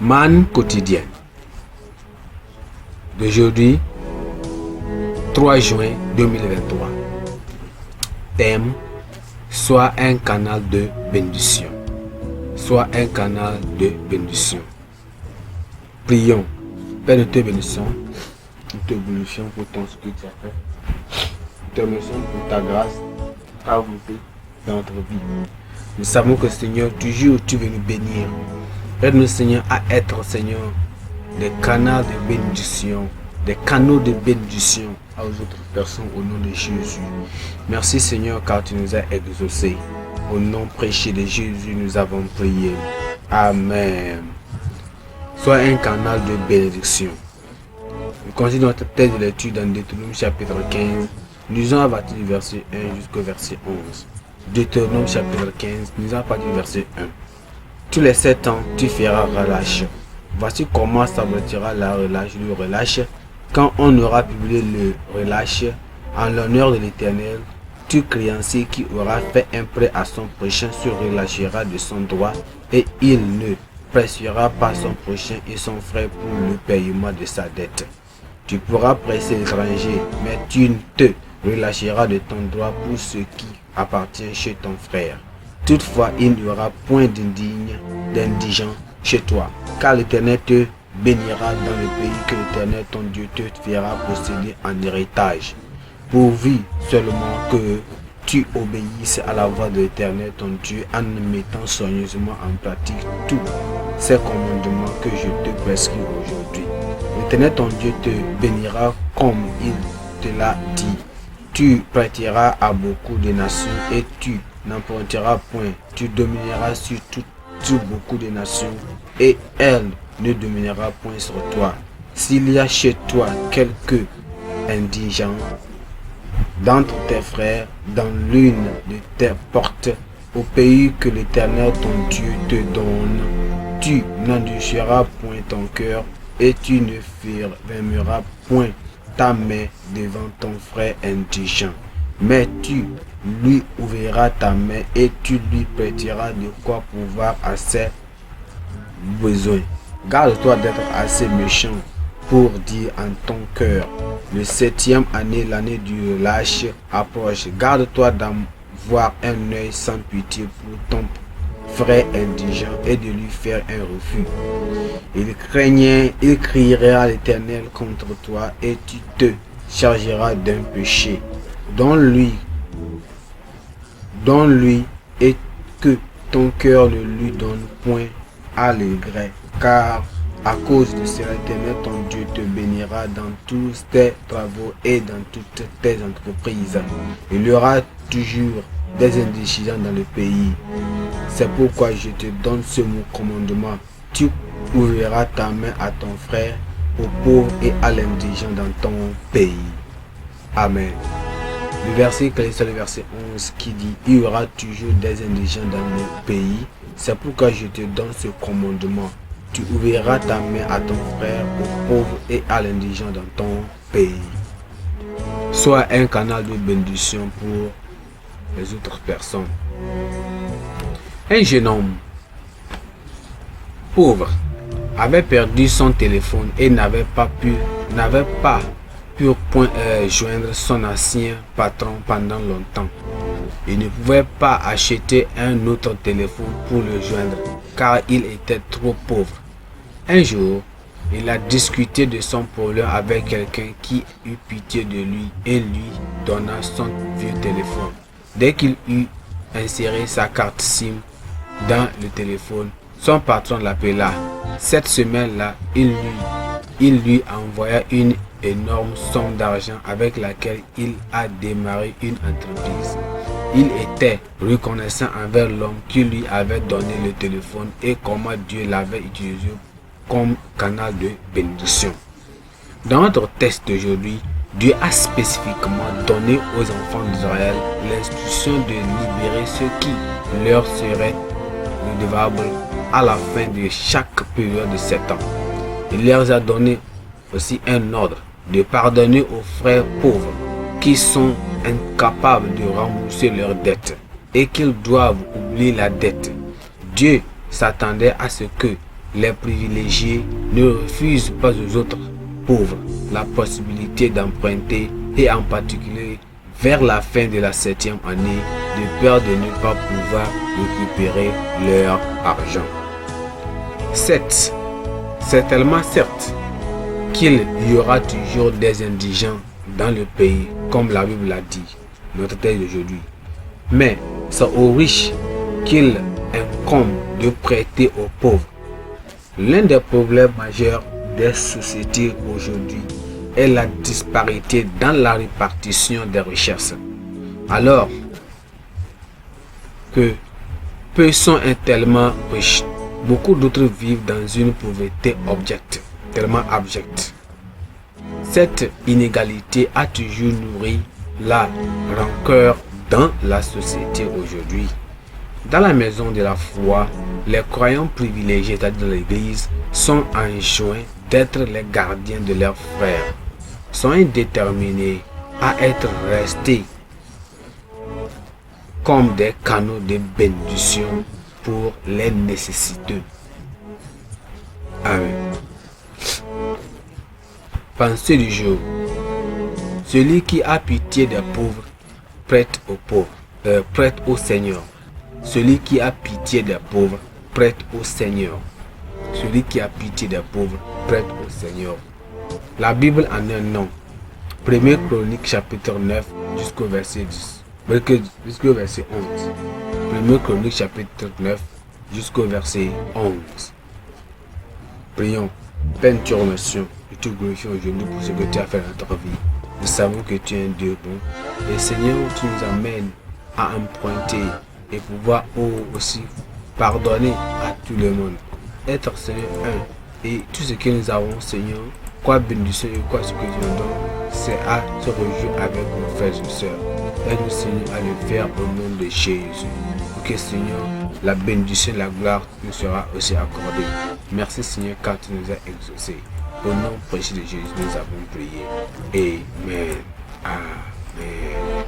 Manne quotidienne d'aujourd'hui, 3 juin 2023. Thème: sois un canal de bénédiction. Sois un canal de bénédiction. Prions. Père, nous te bénissons. Nous te glorifions pour ton ce que tu as fait. Nous te remercions pour ta grâce, ta volonté dans notre vie. Nous savons que Seigneur, toujours tu veux nous bénir. Aide-nous, Seigneur, à être, Seigneur, des canaux de bénédiction, des canaux de bénédiction aux autres personnes au nom de Jésus. Merci, Seigneur, car tu nous as exaucés. Au nom précieux de Jésus, nous avons prié. Amen. Sois un canal de bénédiction. Nous continuons notre texte de lecture dans Deutéronome chapitre 15. Nous lisons à partir du verset 1 jusqu'au verset 11. Deutéronome chapitre 15, nous lisons à partir du verset 1. Tous les 7 ans, tu feras relâche. Voici comment s'aboutira la relâche, le relâche. Quand on aura publié le relâche, en l'honneur de l'Éternel, tout créancier qui aura fait un prêt à son prochain se relâchera de son droit et il ne pressera pas son prochain et son frère pour le paiement de sa dette. Tu pourras presser l'étranger, mais tu ne te relâcheras de ton droit pour ce qui appartient chez ton frère. Toutefois, il n'y aura point d'indigent chez toi, car l'Éternel te bénira dans le pays que l'Éternel ton Dieu te fera posséder en héritage, pourvu seulement que tu obéisses à la voix de l'Éternel ton Dieu en mettant soigneusement en pratique tous ces commandements que je te prescris aujourd'hui. L'Éternel ton Dieu te bénira comme il te l'a dit. Tu prêteras à beaucoup de nations et tu n'emprunteras point. Tu domineras sur tout beaucoup de nations et elle ne dominera point sur toi. S'il y a chez toi quelque indigent d'entre tes frères dans l'une de tes portes au pays que l'Éternel ton Dieu te donne, tu n'endurciras point ton cœur et tu ne fermeras point ta main devant ton frère indigent, mais tu lui ouvriras ta main et tu lui prêteras de quoi pouvoir à ses besoins. Garde-toi d'être assez méchant pour dire en ton cœur: le 7e année, l'année du relâche approche. Garde-toi d'avoir un œil sans pitié pour ton frère indigent et de lui faire un refus. Il criera à l'Éternel contre toi et tu te chargeras d'un péché dont lui et que ton cœur ne lui donne point à l'égret, car à cause de cela, l'Éternel ton Dieu te bénira dans tous tes travaux et dans toutes tes entreprises. Il y aura toujours des indigents dans le pays. C'est pourquoi je te donne ce commandement. Tu ouvriras ta main à ton frère, au pauvre et à l'indigent dans ton pays. Amen. Le verset clé, c'est le verset 11 qui dit: il y aura toujours des indigents dans le pays. C'est pourquoi je te donne ce commandement. Tu ouvriras ta main à ton frère, au pauvre et à l'indigent dans ton pays. Sois un canal de bénédiction pour les autres personnes. Un jeune homme pauvre avait perdu son téléphone et n'avait pas pu joindre son ancien patron pendant longtemps. Il ne pouvait pas acheter un autre téléphone pour le joindre car il était trop pauvre. Un jour, il a discuté de son problème avec quelqu'un qui eut pitié de lui et lui donna son vieux téléphone. Dès qu'il eut inséré sa carte SIM dans le téléphone, son patron l'appela. Cette semaine-là, il lui envoya une énorme somme d'argent avec laquelle il a démarré une entreprise. Il était reconnaissant envers l'homme qui lui avait donné le téléphone et comment Dieu l'avait utilisé comme canal de bénédiction. Dans notre texte d'aujourd'hui, Dieu a spécifiquement donné aux enfants d'Israël l'instruction de libérer ceux qui leur seraient redevables à la fin de chaque période de 7 ans. Il leur a donné aussi un ordre de pardonner aux frères pauvres qui sont incapables de rembourser leurs dettes. et qu'ils doivent oublier la dette. Dieu s'attendait à ce que les privilégiés ne refusent pas aux autres pauvres la possibilité d'emprunter, et en particulier vers la fin de la 7e année, de peur de ne pas pouvoir récupérer leur argent. 7. C'est tellement certes qu'il y aura toujours des indigents dans le pays, comme la Bible l'a dit, notre texte d'aujourd'hui. Mais c'est aux riches qu'il incombe de prêter aux pauvres. L'un des problèmes majeurs des sociétés aujourd'hui est la disparité dans la répartition des richesses. Alors que peu sont tellement riches, beaucoup d'autres vivent dans une pauvreté tellement abjecte. Cette inégalité a toujours nourri la rancœur dans la société aujourd'hui. Dans la maison de la foi, les croyants privilégiés de l'Église sont enjoints d'être les gardiens de leurs frères, sont déterminés à être restés comme des canaux de bénédiction pour les nécessiteux. Amen. Pensée du jour. Celui qui a pitié des pauvres prête aux pauvres, prête au Seigneur. Celui qui a pitié des pauvres prête au Seigneur. Celui qui a pitié des pauvres prête au Seigneur. La Bible en a un nom. 1er Chronique chapitre 9 jusqu'au verset 10. Jusqu'au verset 11. 1er Chronique chapitre 9 jusqu'au verset 11. Prions. Père, nous te remercions et te glorifions aujourd'hui pour ce que tu as fait dans notre vie. Nous savons que tu es un Dieu bon. Et Seigneur, tu nous amènes à emprunter et pouvoir aussi pardonner à tout le monde. Être Seigneur un. Et tout ce que nous avons, Seigneur, quoi bénédiction et quoi ce que tu nous donnes, c'est à se réjouir avec nos frères et sœurs. Aide-nous, Seigneur, à le faire au nom de Jésus. Pour que, Seigneur, la bénédiction et la gloire nous sera aussi accordée. Merci, Seigneur, car tu nous as exaucés. Au nom précieux de Jésus, nous avons prié. Amen. Amen.